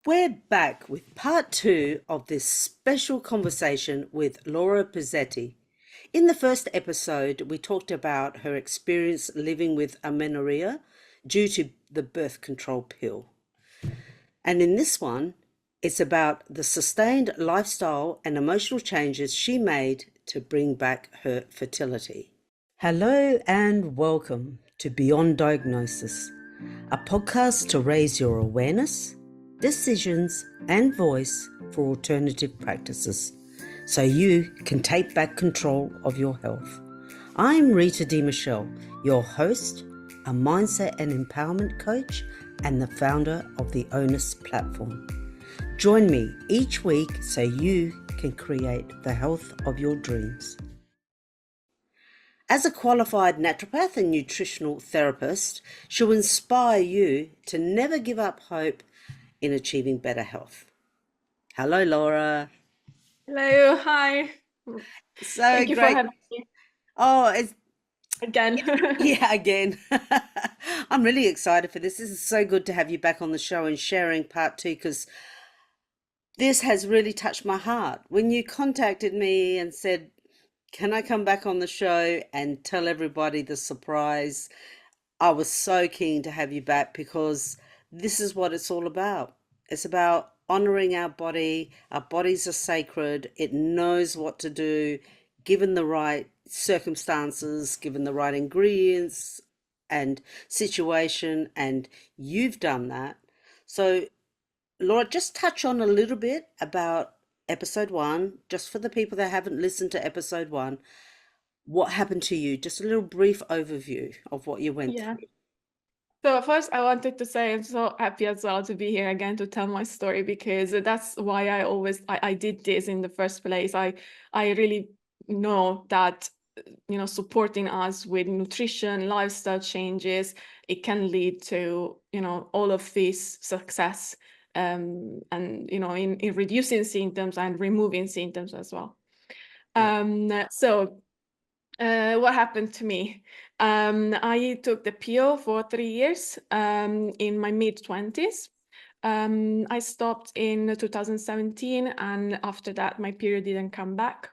We're back with part two of this special conversation with Laura Pizzetti. In the first episode, we talked about her experience living with amenorrhea due to the birth control pill. And in this one, it's about the sustained lifestyle and emotional changes she made to bring back her fertility. Hello and welcome to Beyond Diagnosis, a podcast to raise your awareness, decisions, and voice for alternative practices so you can take back control of your health. I'm Rita De Michele, your host, a mindset and empowerment coach, and the founder of the ONUS platform. Join me each week so you can create the health of your dreams. As a qualified naturopath and nutritional therapist, she'll inspire you to never give up hope in achieving better health. Hello, Laura. Hello, hi. So Thank you for great. having me Oh, it's again. yeah, again. I'm really excited for this. This is so good to have you back on the show and sharing part two because this has really touched my heart. When you contacted me and said, can I come back on the show and tell everybody the surprise? I was so keen to have you back because this is what it's all about. It's about honoring our body. Our bodies are sacred. It knows what to do, given the right circumstances, given the right ingredients and situation, and you've done that. So, Laura, just touch on a little bit about episode one, just for the people that haven't listened to episode one. What happened to you? Just a little brief overview of what you went Yeah. through. So first, I wanted to say I'm so happy as well to be here again to tell my story because that's why I did this in the first place. I really know that supporting us with nutrition, lifestyle changes, it can lead to all of this success, and in reducing symptoms and removing symptoms as well. Yeah. So what happened to me? I took the pill for 3 years in my mid-20s. I stopped in 2017, and after that, my period didn't come back.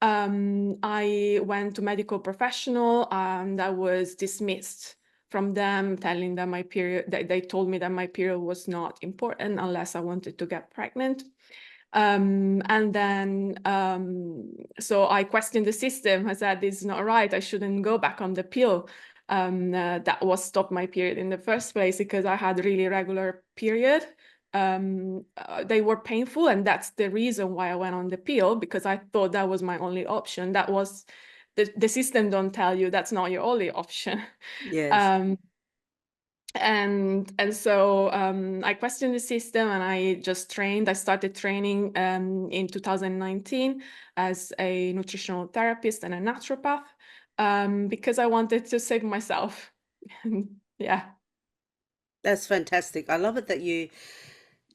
I went to medical professional, and I was dismissed from them, telling them they told me that my period was not important unless I wanted to get pregnant. And then, so I questioned the system. I said, this is not right. I shouldn't go back on the pill. That was stop my period in the first place because I had really regular period. They were painful, and that's the reason why I went on the pill, because I thought that was my only option. That was the system don't tell you that's not your only option. Yes. Um, and so I questioned the system, and I just trained. I started training in 2019 as a nutritional therapist and a naturopath, because I wanted to save myself. Yeah. That's fantastic. I love it that you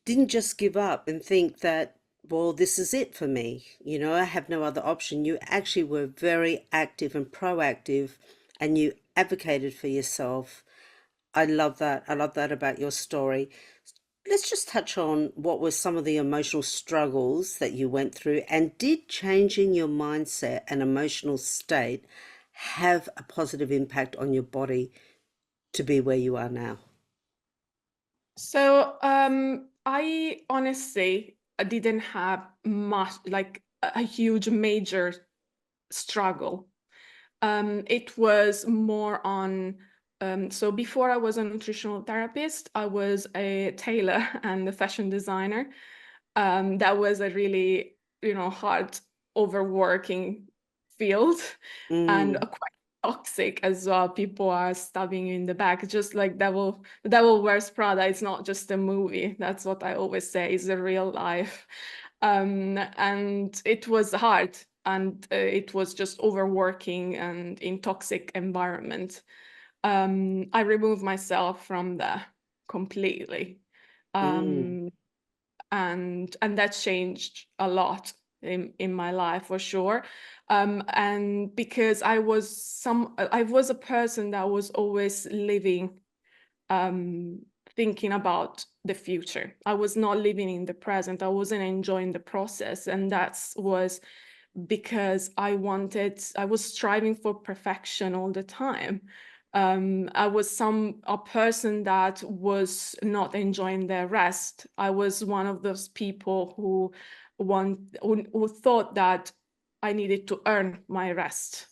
didn't just give up and think that, well, this is it for me. I have no other option. You actually were very active and proactive and you advocated for yourself. I love that. I love that about your story. Let's just touch on what were some of the emotional struggles that you went through, and did changing your mindset and emotional state have a positive impact on your body to be where you are now? So I honestly didn't have much, like a huge major struggle. It was more on, so before I was a nutritional therapist, I was a tailor and a fashion designer. That was a really, hard, overworking field and Mm. a quite toxic as well. People are stabbing you in the back, just like the Devil Wears Prada. It's not just a movie. That's what I always say, is a real life. And it was hard, and it was just overworking and in toxic environment. I removed myself from there completely. Mm. Um, and that changed a lot in my life, for sure. And because I was a person that was always living thinking about the future. I was not living in the present. I wasn't enjoying the process. And that was because I was striving for perfection all the time. I was a person that was not enjoying their rest. I was one of those people who thought that I needed to earn my rest.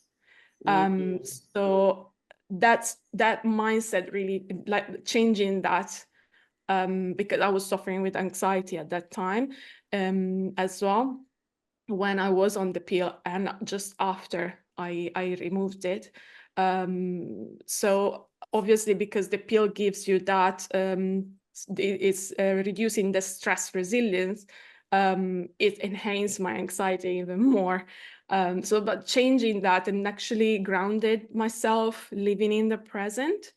Mm. So that mindset really, like, changing that, because I was suffering with anxiety at that time, as well, when I was on the pill and just after I removed it. So obviously, because the pill gives you that, it's reducing the stress resilience, it enhanced my anxiety even more. But changing that and actually grounded myself, living in the present,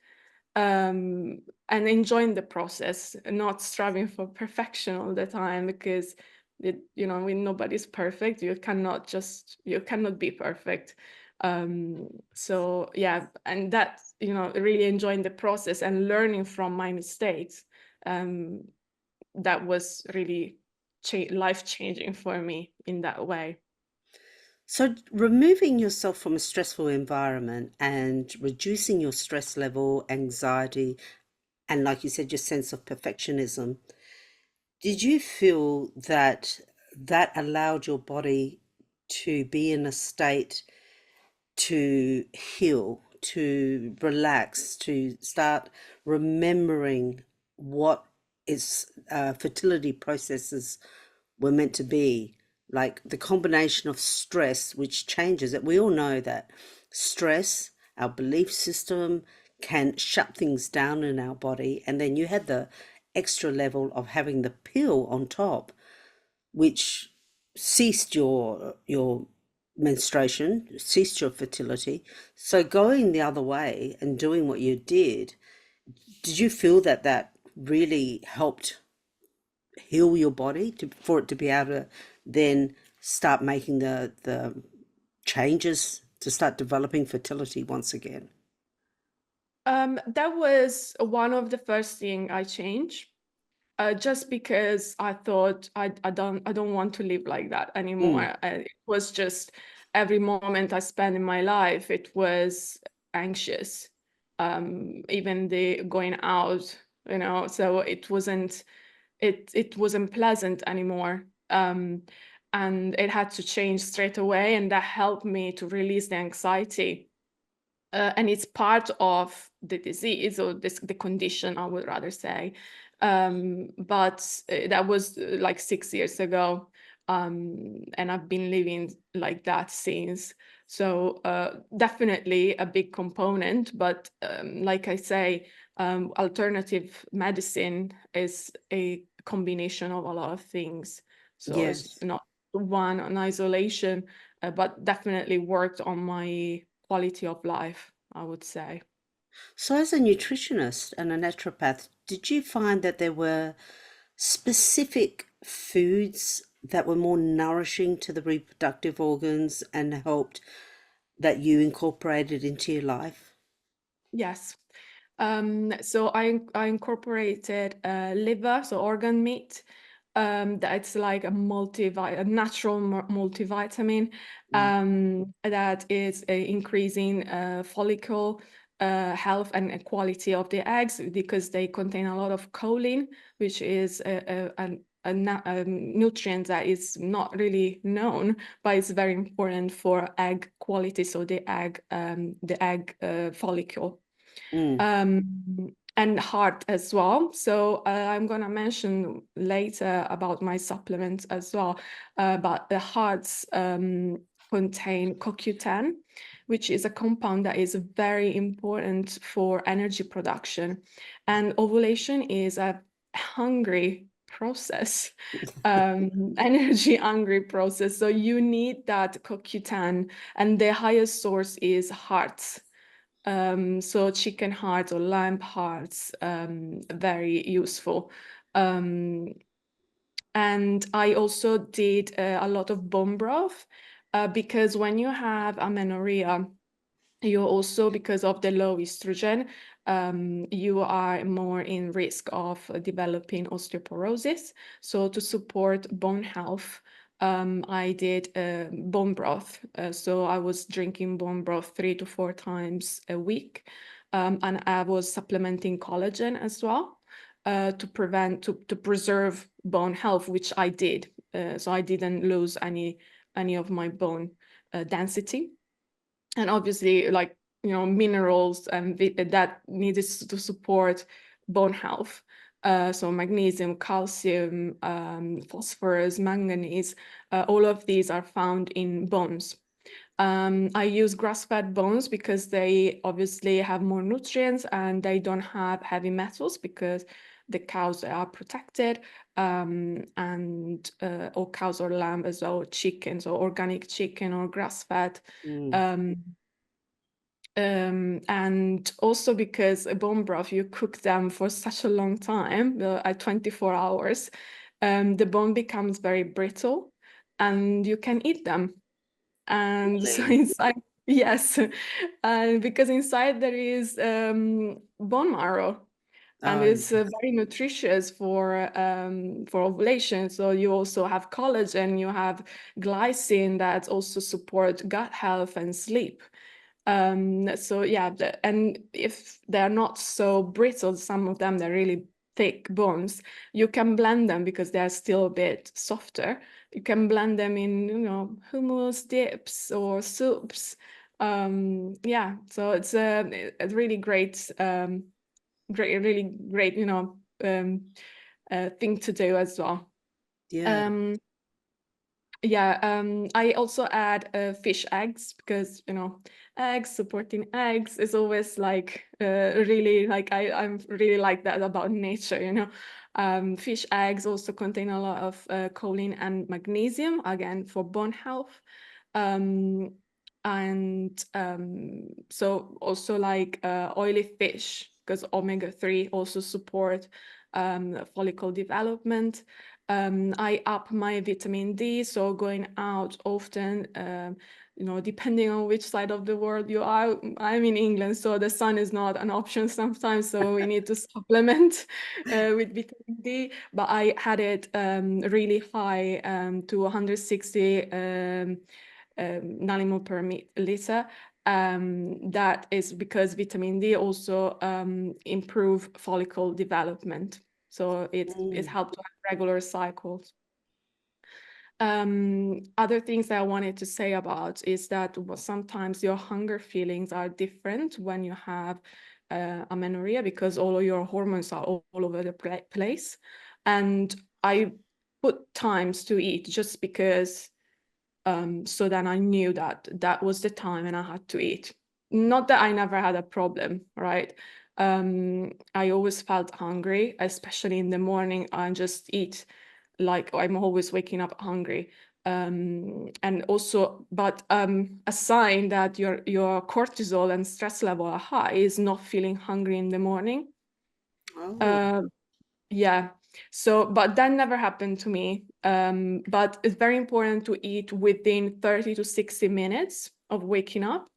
and enjoying the process, not striving for perfection all the time, because when nobody's perfect, you cannot be perfect. So yeah, and that, really enjoying the process and learning from my mistakes, that was really life changing for me in that way. So, removing yourself from a stressful environment and reducing your stress level, anxiety, and like you said, your sense of perfectionism, did you feel that that allowed your body to be in a state to heal, to relax, to start remembering what its fertility processes were meant to be? Like the combination of stress, which changes it. We all know that stress, our belief system, can shut things down in our body. And then you had the extra level of having the pill on top, which ceased your menstruation, ceased your fertility. So going the other way and doing what you did you feel that that really helped heal your body for it to be able to then start making the changes to start developing fertility once again? That was one of the first thing I changed, just because I thought I don't want to live like that Mm, anymore. It was just every moment I spent in my life, it was anxious. Even the going out, so it wasn't pleasant anymore. And it had to change straight away, and that helped me to release the anxiety. And it's part of the disease, or the condition, I would rather say. But that was like 6 years ago. And I've been living like that since. So definitely a big component. But like I say, alternative medicine is a combination of a lot of things. So it's yes. not one in isolation, but definitely worked on my quality of life, I would say. So as a nutritionist and a naturopath, did you find that there were specific foods that were more nourishing to the reproductive organs and helped that you incorporated into your life? Yes. So I incorporated liver, so organ meat. That's like a natural multivitamin, Mm. that is increasing follicle health and quality of the eggs, because they contain a lot of choline, which is a nutrient that is not really known, but it's very important for egg quality, so the egg follicle, Mm. and heart as well. So I'm gonna mention later about my supplements as well. But the hearts contain CoQ10, which is a compound that is very important for energy production. And ovulation is a hungry process, energy hungry process. So you need that CoQ10, and the highest source is hearts. So chicken hearts or lamb hearts, very useful. Um, and I also did a lot of bone broth, because when you have amenorrhea, you also, because of the low estrogen, you are more in risk of developing osteoporosis. So to support bone health, I did bone broth. So I was drinking bone broth 3 to 4 times a week. And I was supplementing collagen as well to preserve bone health, which I did. So I didn't lose any of my bone density. And obviously, like, minerals and that needed to support bone health. So magnesium, calcium, phosphorus, manganese, all of these are found in bones. I use grass-fed bones because they obviously have more nutrients and they don't have heavy metals because the cows are protected, or cows or lamb as well, chicken, so organic chicken or grass-fed. Um, and also because a bone broth, you cook them for such a long time, at 24 hours, the bone becomes very brittle and you can eat them. And so Really? inside, yes, because inside there is bone marrow, and Oh, it's very nutritious for ovulation. So you also have collagen, you have glycine that also support gut health and sleep. So yeah, and if they're not so brittle, some of them they're really thick bones, you can blend them because they're still a bit softer. You can blend them in, hummus dips or soups. Yeah, so it's a really great, really great, thing to do as well. yeah. Um, yeah, I also add fish eggs because, eggs, supporting eggs is always like really like I'm really like that about nature. Fish eggs also contain a lot of choline and magnesium, again for bone health. Um, and so also like oily fish because omega-3 also support follicle development. I up my vitamin D, so going out often, depending on which side of the world you are. I'm in England, so the sun is not an option sometimes, so we need to supplement with vitamin D. But I had it really high to 160 nanomolar per liter. That is because vitamin D also improve follicle development. So it Mm, helps to have regular cycles. Other things that I wanted to say about is that sometimes your hunger feelings are different when you have amenorrhea because all of your hormones are all over the place. And I put times to eat just because so then I knew that that was the time and I had to eat. Not that I never had a problem, right? I always felt hungry, especially in the morning. I just eat like I'm always waking up hungry. And also, but a sign that your cortisol and stress level are high is not feeling hungry in the morning. oh, Uh, yeah. So, but that never happened to me. But it's very important to eat within 30 to 60 minutes of waking up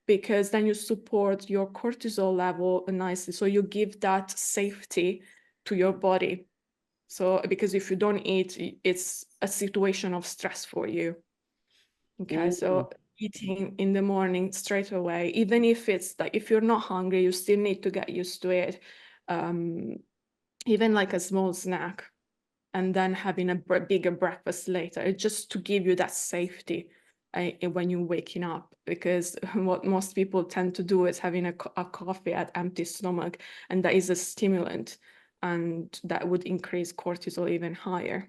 because then you support your cortisol level nicely. So you give that safety to your body. So, because if you don't eat, it's a situation of stress for you. Okay, mm, so eating in the morning straight away, even if it's like if you're not hungry, you still need to get used to it. Um, Even like a small snack and then having a bigger breakfast later, just to give you that safety when you're waking up. Because what most people tend to do is having a coffee at empty stomach, and that is a stimulant, and that would increase cortisol even higher.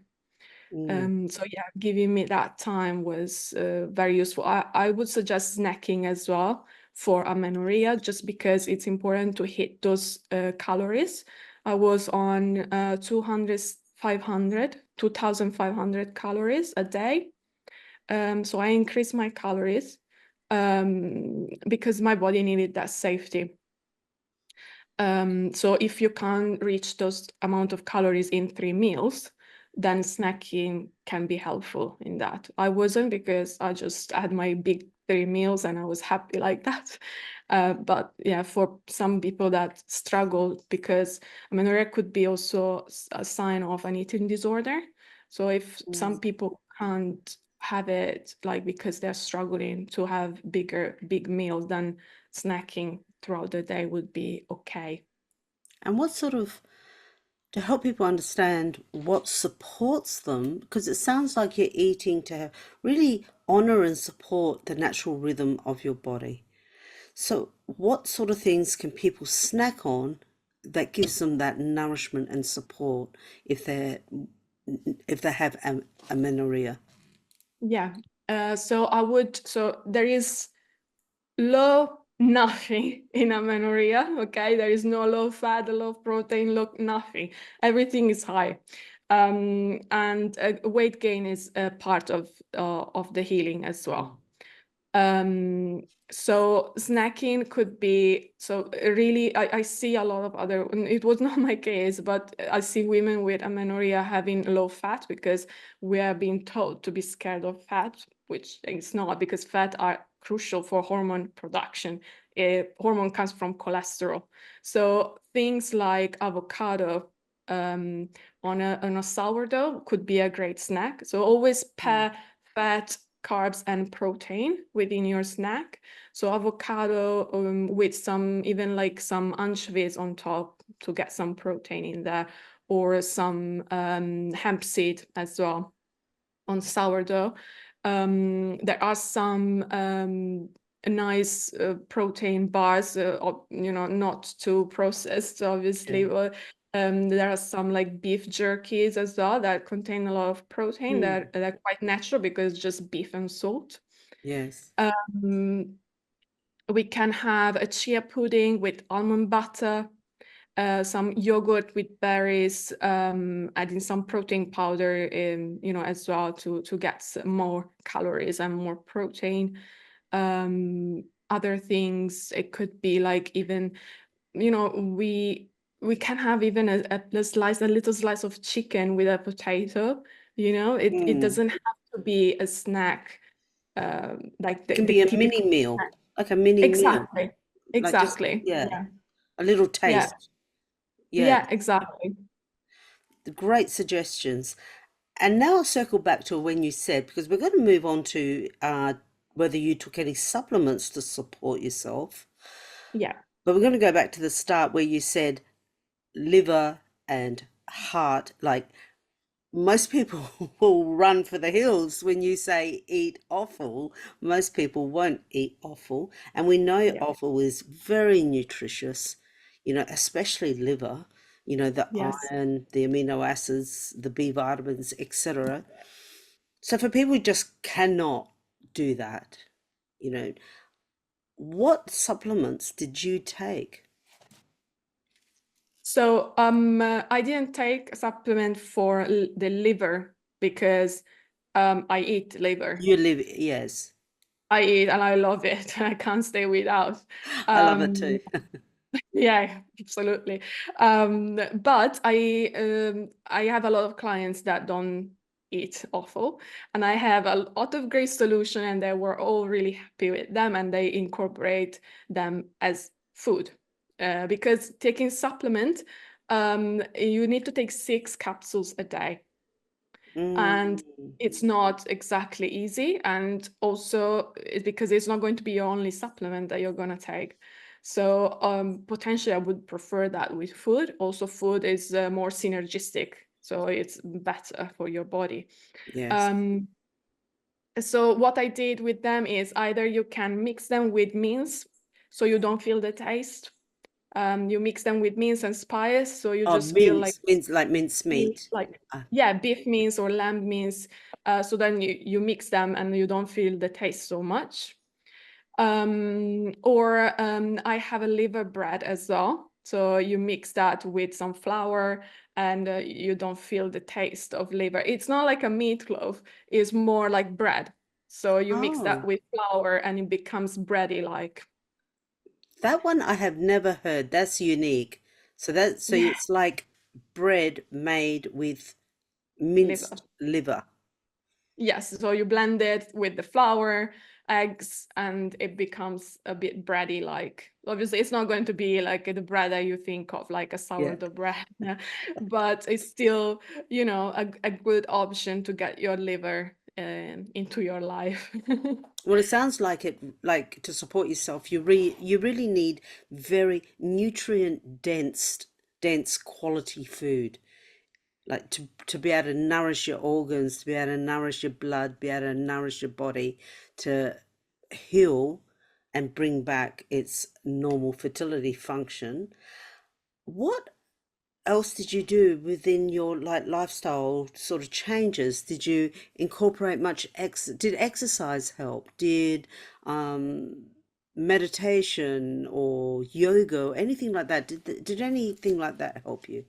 mm, So yeah, giving me that time was very useful. I would suggest snacking as well for amenorrhea, just because it's important to hit those calories. I was on 2,500 calories a day. So I increased my calories because my body needed that safety. So if you can't reach those amount of calories in 3 meals, then snacking can be helpful in that. I wasn't because I just had my big 3 meals, and I was happy like that. But yeah, for some people that struggle, because amenorrhea could be also a sign of an eating disorder. So if Mm. some people can't have it, like because they're struggling to have big meals, then snacking throughout the day would be okay. And what sort of, to help people understand what supports them, because it sounds like you're eating to really honor and support the natural rhythm of your body. So, what sort of things can people snack on that gives them that nourishment and support if they have amenorrhea? Yeah. So there is low nothing in amenorrhea. Okay, there is no low fat, low protein, low nothing. Everything is high, and weight gain is a part of the healing as well. So snacking could be, so really, I see a lot of other, and it was not my case, but I see women with amenorrhea having low fat because we are being told to be scared of fat, which it's not, because fat are crucial for hormone production. Hormone comes from cholesterol. So things like avocado on a sourdough could be a great snack. So always pair fat, carbs, and protein within your snack. So avocado with some, even like some anchovies on top to get some protein in there, or some hemp seed as well on sourdough. There are some nice protein bars, not too processed, obviously. Yeah. But there are some like beef jerkies as well that contain a lot of protein. Mm. They're quite natural because it's just beef and salt. Yes. Um, we can have a chia pudding with almond butter, some yogurt with berries, adding some protein powder in, as well to get more calories and more protein. Other things, it could be like even, we can have even a little slice of chicken with a potato. It Mm. doesn't have to be a snack, like It can the be a typical mini meal, snack. like a mini meal, Exactly. like just, Exactly. yeah, Yeah. a little Yeah. taste. Yeah, Yeah, exactly. the great suggestions. And now I'll circle back to when you said, because we're going to move on to whether you took any supplements to support yourself. Yeah. But we're going to go back to the start where you said liver and heart. Like most people will run for the hills when you say eat offal. Most people won't eat offal. And we know Yeah. offal is very nutritious, especially liver, the Yes. iron, the amino acids, the B vitamins, etc. So for people who just cannot do that, you know, what supplements did you take? So I didn't take a supplement for the liver because I eat liver. You live, yes, I eat and I love it. I can't stay without. I love it Um, too. yeah, absolutely. But I have a lot of clients that don't eat offal, and I have a lot of great solution, and they were all really happy with them, and they incorporate them as food. Because taking supplement, you need to take 6 capsules a day, and Mm, it's not exactly easy, and also it's because it's not going to be your only supplement that you're going to take. So potentially I would prefer that with food. Also food is more synergistic, so it's better for your body. yes. um, so what I did with them is either you can mix them with mince so you don't feel the taste. You mix them with mince and spice so you Oh, just feel like mince like mince beef, meat. like, Ah, yeah, beef mince or lamb mince. So then you mix them and you don't feel the taste so much. Or I have a liver bread as well. So you mix that with some flour and you don't feel the taste of liver. It's not like a meatloaf, it's more like bread. So you mix that oh, with flour and it becomes bready like. that one I have never heard. That's unique. So Yeah, it's like bread made with liver. minced liver. Yes, so you blend it with the flour, eggs, and it becomes a bit bready. Like, obviously it's not going to be like the bread that you think of, like a Yeah. sourdough bread, but it's still, a good option to get your liver into your life. Well, it sounds like it, like to support yourself, you really need very nutrient dense quality food, like to be able to nourish your organs, to be able to nourish your blood, be able to nourish your body, to heal and bring back its normal fertility function. What else did you do within your like lifestyle sort of changes? Did you incorporate much did exercise help? Did um meditation or yoga or anything like that? Did anything like that help you?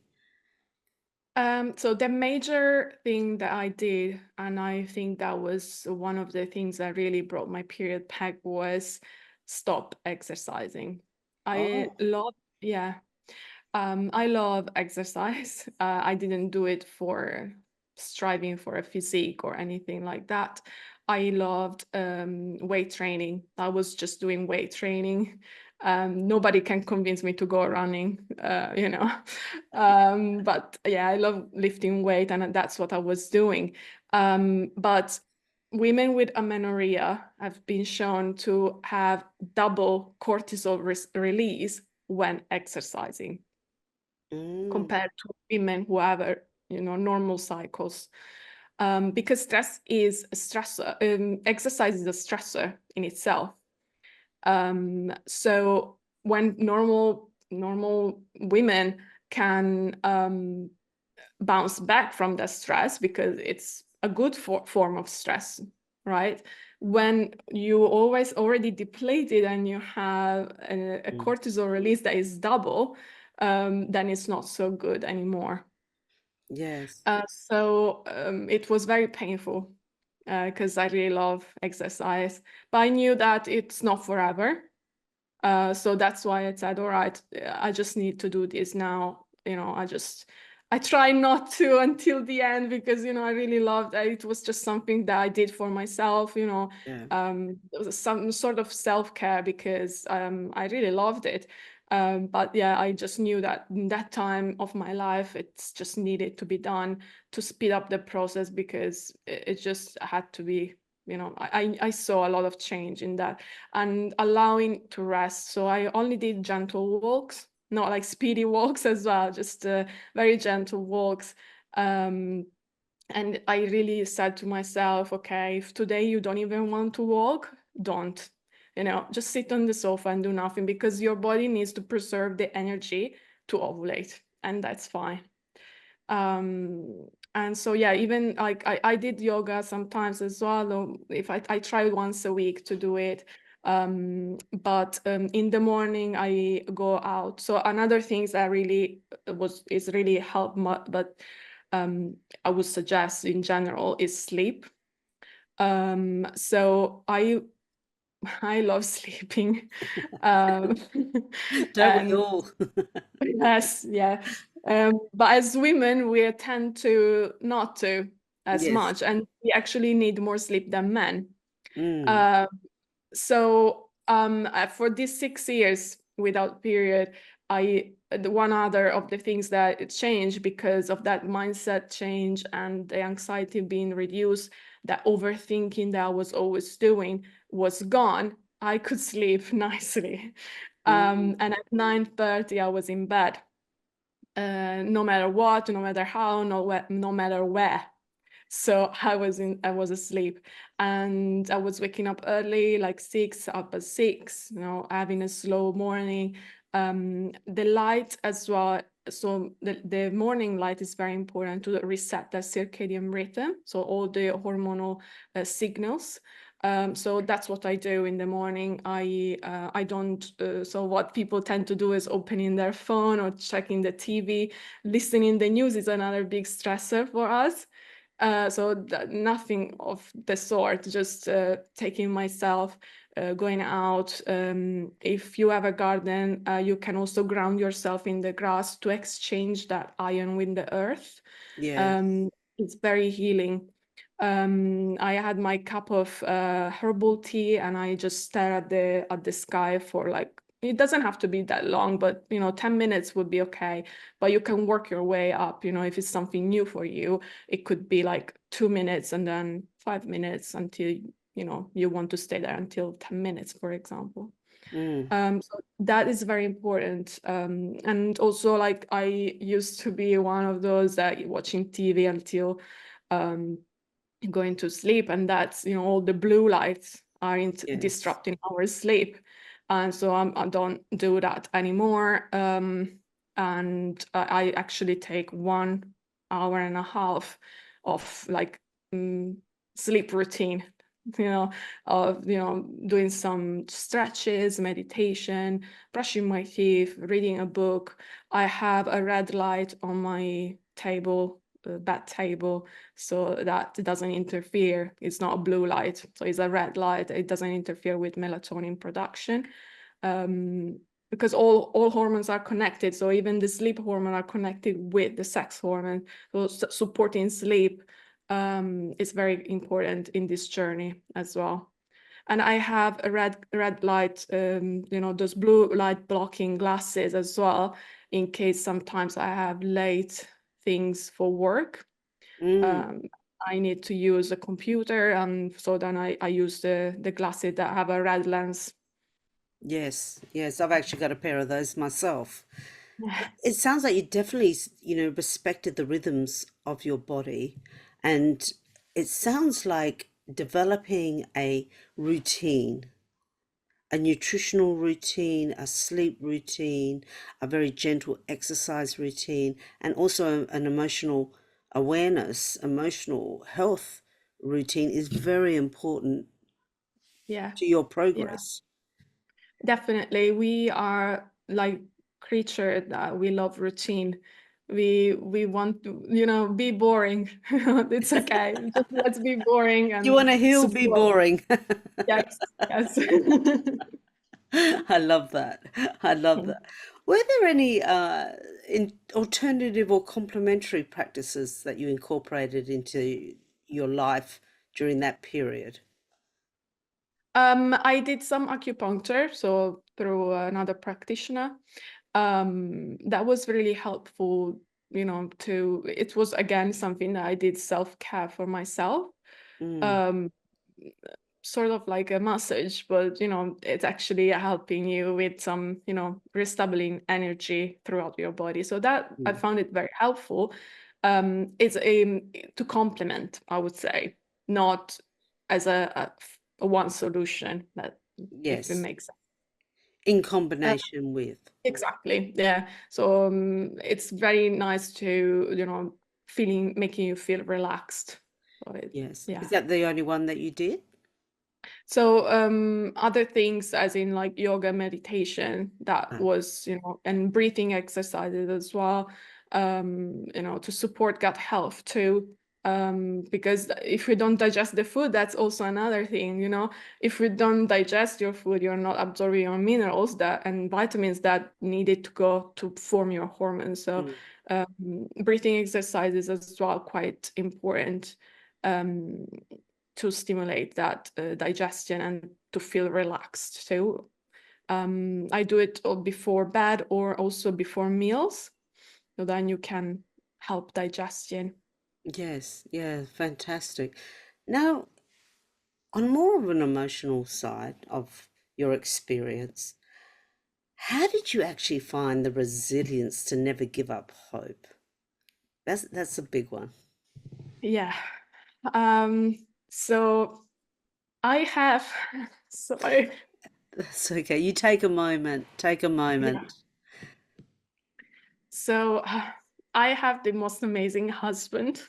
So the major thing that I did, and I think that was one of the things that really brought my period back, was stop exercising. I Oh. love, yeah, I love exercise. I didn't do it for striving for a physique or anything like that. I loved weight training. I was just doing weight training. Nobody can convince me to go running, but yeah, I love lifting weight, and that's what I was doing. But women with amenorrhea have been shown to have double cortisol release when exercising Mm, compared to women who have normal cycles, because stress is a stressor. Exercise is a stressor in itself. So when normal women can bounce back from the stress, because it's a good form of stress, right? When you always already depleted and you have a mm. cortisol release that is double, then it's not so good anymore. Yes. So it was very painful because I really love exercise, but I knew that it's not forever. So that's why I said, all right, I just need to do this now. I try not to until the end, because, I really loved it. It was just something that I did for myself, Yeah. it was some sort of self-care, because I really loved it. But yeah, I just knew that in that time of my life, it's just needed to be done to speed up the process, because it just had to be, I saw a lot of change in that, and allowing to rest. So I only did gentle walks, not like speedy walks as well, just very gentle walks. And I really said to myself, okay, if today you don't even want to walk, don't. Just sit on the sofa and do nothing, because your body needs to preserve the energy to ovulate, and that's fine. And so yeah, even like I did yoga sometimes as well, though if I try once a week to do it. But in the morning I go out. So another things that really is really help, but I would suggest in general is sleep. So I love sleeping. um, Don't we and all? yes, yeah. But as women, we tend to not to as Yes. much, and we actually need more sleep than men. Mm, Uh, so for these 6 years without period, the one other of the things that it changed because of that mindset change and the anxiety being reduced, that overthinking that I was always doing was gone. I could sleep nicely. mm. And at 9:30, I was in bed, no matter what, no matter how, no matter where. So I was asleep, and I was waking up early, like 6, up at 6, having a slow morning. The light as well. So the morning light is very important to reset the circadian rhythm. So all the hormonal signals. So that's what I do in the morning. I don't. So what people tend to do is opening their phone or checking the TV. Listening the news is another big stressor for us. So nothing of the sort, just taking myself, going out. If you have a garden, you can also ground yourself in the grass to exchange that iron with the earth. Yes. Um, it's very healing. I had my cup of herbal tea, and I just stare at the sky for like, it doesn't have to be that long, but 10 minutes would be okay. But you can work your way up. If it's something new for you, it could be like 2 minutes and then 5 minutes until you want to stay there until 10 minutes, for example. Mm. So that is very important. And also, like, I used to be one of those that watching TV until going to sleep, and that's all the blue lights are Yes. disrupting our sleep, and so I don't do that anymore. And I actually take 1.5 hours of like sleep routine, of doing some stretches, meditation, brushing my teeth, reading a book. I have a red light on my table, bed table, so that it doesn't interfere. It's not a blue light, so it's a red light. It doesn't interfere with melatonin production, because all hormones are connected. So even the sleep hormone are connected with the sex hormone. So supporting sleep is very important in this journey as well. And I have a red light, those blue light blocking glasses as well, in case sometimes I have late things for work. Mm. I need to use a computer, and so then I use the glasses that have a red lens. Yes, yes, I've actually got a pair of those myself. Yeah. It sounds like you definitely, respected the rhythms of your body, and it sounds like developing a routine, a nutritional routine, a sleep routine, a very gentle exercise routine, and also an emotional awareness, emotional health routine is very important Yeah, to your yeah, progress. definitely. We are like creature that we love routine. We want to, be boring. It's okay. Just let's be boring You and want to heal, be support. boring. Yes, yes. I love that. I love that. Were there any alternative or complementary practices that you incorporated into your life during that period? I did some acupuncture, so through another practitioner. That was really helpful, it was again something that I did self-care for myself. Mm, Um, Sort of like a massage, but it's actually helping you with some, reestablishing energy throughout your body. So that I mm. found it very helpful. It's a to complement, I would say, not as a one solution, that if it Yes, makes sense. in Uh, combination with. exactly. Yeah. So it's very nice to, making you feel relaxed. So Yes. Is yeah. that the only one that you did? So other things, as in like yoga, meditation, that Ah, was, and breathing exercises as well, to support gut health too. Because if we don't digest the food, that's also another thing, if we don't digest your food, you're not absorbing your minerals that and vitamins that needed to go to form your hormones. So mm. breathing exercises as well, quite important. Um, to stimulate that digestion and to feel relaxed. So I do it before bed or also before meals, so then you can help digestion. Yes, yeah, fantastic. Now, on more of an emotional side of your experience, how did you actually find the resilience to never give up hope? That's a big one. Yeah. So I have, sorry. That's okay. You take a moment. Take a Yeah. moment. So I have the most amazing husband,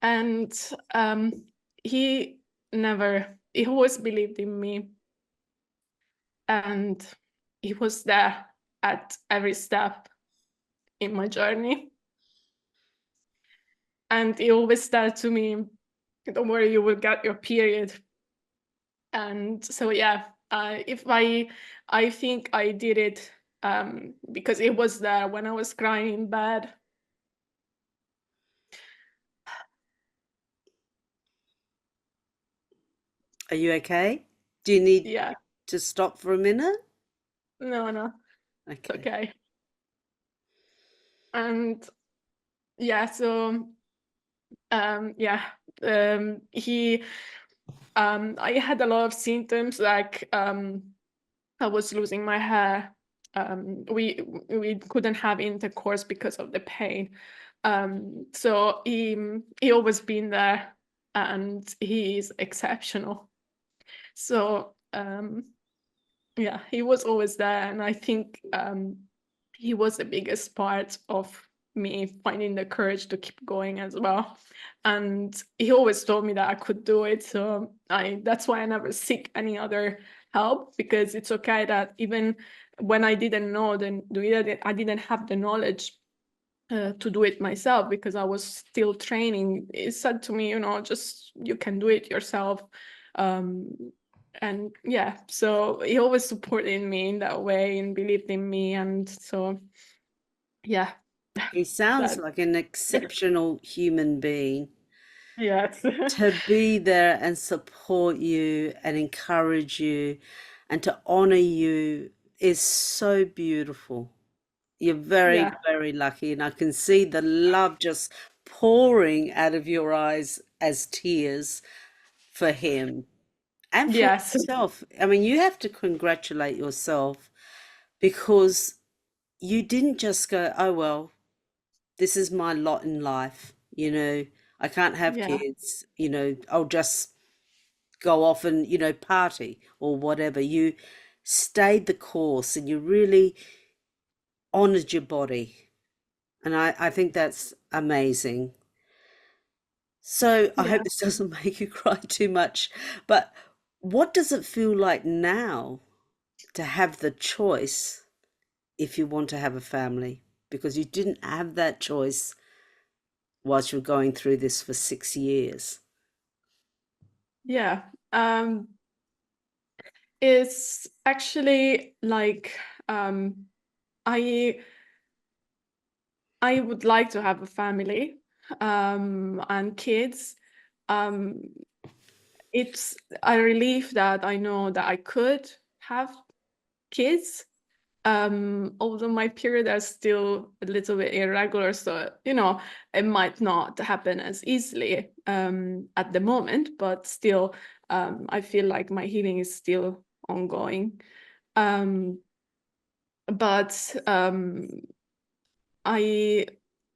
and he he always believed in me, and he was there at every step in my journey. And he always said to me, "Don't worry, you will get your period." And so yeah, if I think I did it because it was there when I was crying in bed. Are you okay? Do you need Yeah. to stop for a minute? No, no, it's Okay. okay. And yeah, so yeah, he I had a lot of symptoms like I was losing my hair. We couldn't have intercourse because of the pain. So he always been there, and he is exceptional. So yeah, he was always there, and I think he was the biggest part of me finding the courage to keep going as well. And he always told me that I could do it. So that's why I never seek any other help, because it's okay that even when I didn't know, I didn't have the knowledge to do it myself because I was still training. He said to me, just you can do it yourself. Um, and yeah, so he always supported me in that way and believed in me. And so, yeah, He sounds that, like an exceptional human being. yes. To be there and support you and encourage you and to honor you is so beautiful. You're very, Yeah, very lucky, and I can see the love just pouring out of your eyes as tears for him and for yes, yourself. I mean, you have to congratulate yourself because you didn't just go, oh, well, this is my lot in life. I can't have yeah, kids, I'll just go off and, party or whatever. You stayed the course and you really honored your body. And I think that's amazing. So I hope yeah. this doesn't make you cry too much, but what does it feel like now to have the choice if you want to have a family? Because you didn't have that choice whilst you're going through this for 6 years. Yeah. It's actually like I I would like to have a family and kids. Um, it's a relief that I know that I could have kids. Although my period are still a little bit irregular, so it might not happen as easily at the moment, but still, I feel like my healing is still ongoing. Um, but I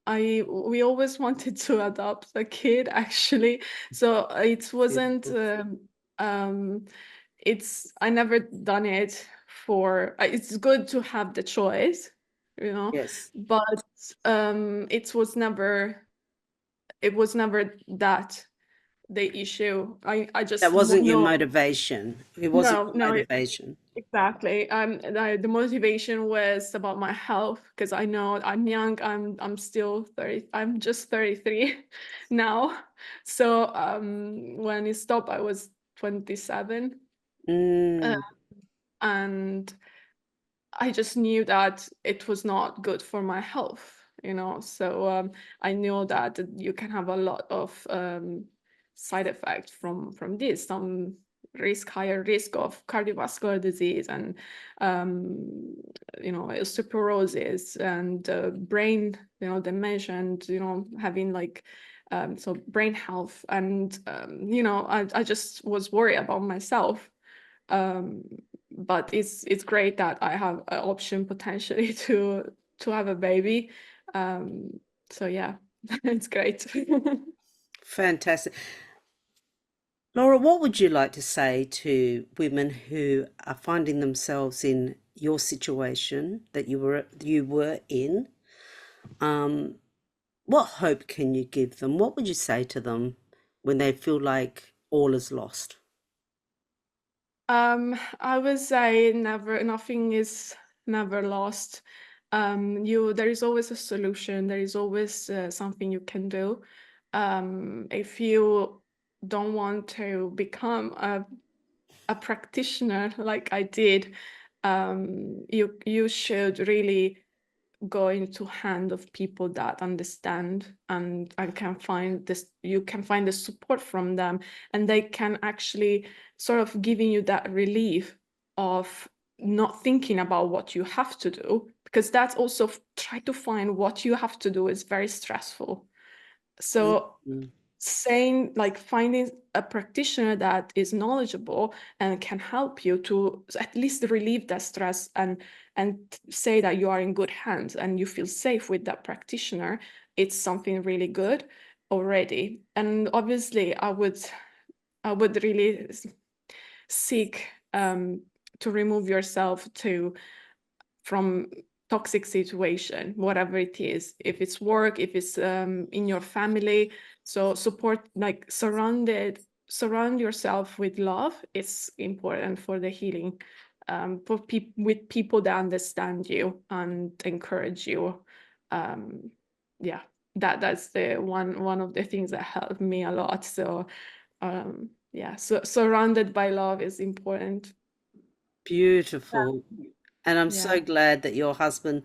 we always wanted to adopt a kid actually. So it wasn't Beautiful. um it's I never done it for it's good to have the choice, Yes. but it was never that the issue. I That just wasn't your know. motivation. It wasn't No, your no, motivation. exactly. The motivation was about my health because I know I'm young. I'm still 30. I'm just 33 now. So when it stopped, I was 27, uh, Mm, and I just knew that it was not good for my health. So I know that you can have a lot of side effects from this. Some higher risk of cardiovascular disease and osteoporosis and brain, dementia, and having like so brain health. And I just was worried about myself. um, but it's great that I have an option potentially to have a baby. So yeah, it's great. fantastic. Laura, what would you like to say to women who are finding themselves in your situation that you were in? Um, what hope can you give them? What would you say to them when they feel like all is lost? I would say nothing is never lost. There is always a solution. There is always something you can do. If you don't want to become a practitioner like I did, you should really go into hand of people that understand and can find this, you can find the support from them, and they can actually sort of giving you that relief of not thinking about what you have to do, because that's also try to find what you have to do is very stressful. So Mhm. saying, like, finding a practitioner that is knowledgeable and can help you to at least relieve that stress, and say that you are in good hands and you feel safe with that practitioner, it's something really good already. And obviously I would really seek to remove yourself from toxic situation, whatever it is, if it's work, if it's in your family. So support, like surround yourself with love. It's important for the healing, with people that understand you and encourage you. Yeah, that's the one of the things that helped me a lot. So yeah, so surrounded by love is important. Beautiful. And I'm Yeah. so glad that your husband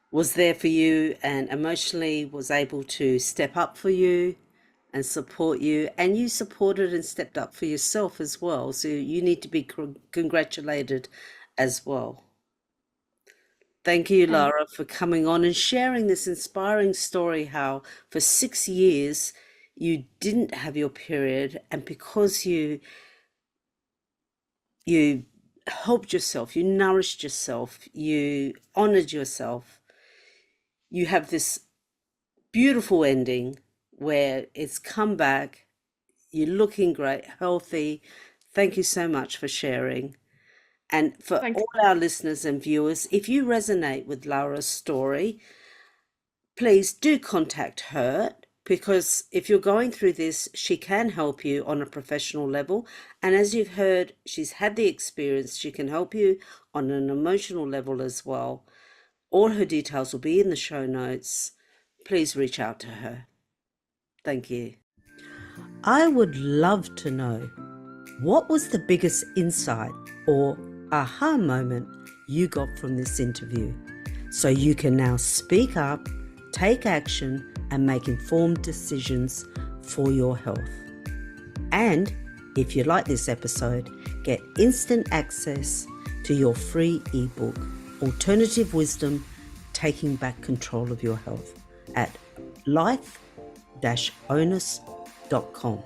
was there for you and emotionally was able to step up for you and support you. And you supported and stepped up for yourself as well. So you need to be congratulated as well. Thank you, Thank Lara, for coming on and sharing this inspiring story how for 6 years you didn't have your period, and because you helped yourself, you nourished yourself, you honored yourself, you have this beautiful ending where it's come back, you're looking great, healthy. Thank you so much for sharing. And for thank all our listeners and viewers, if you resonate with Laura's story, please do contact her, because if you're going through this, she can help you on a professional level. And as you've heard, she's had the experience. She can help you on an emotional level as well. All her details will be in the show notes. Please reach out to her. Thank you. I would love to know, what was the biggest insight or aha moment you got from this interview? So you can now speak up, take action, and make informed decisions for your health. And if you like this episode, get instant access to your free ebook, Alternative Wisdom, Taking Back Control of Your Health, at life-onus.com.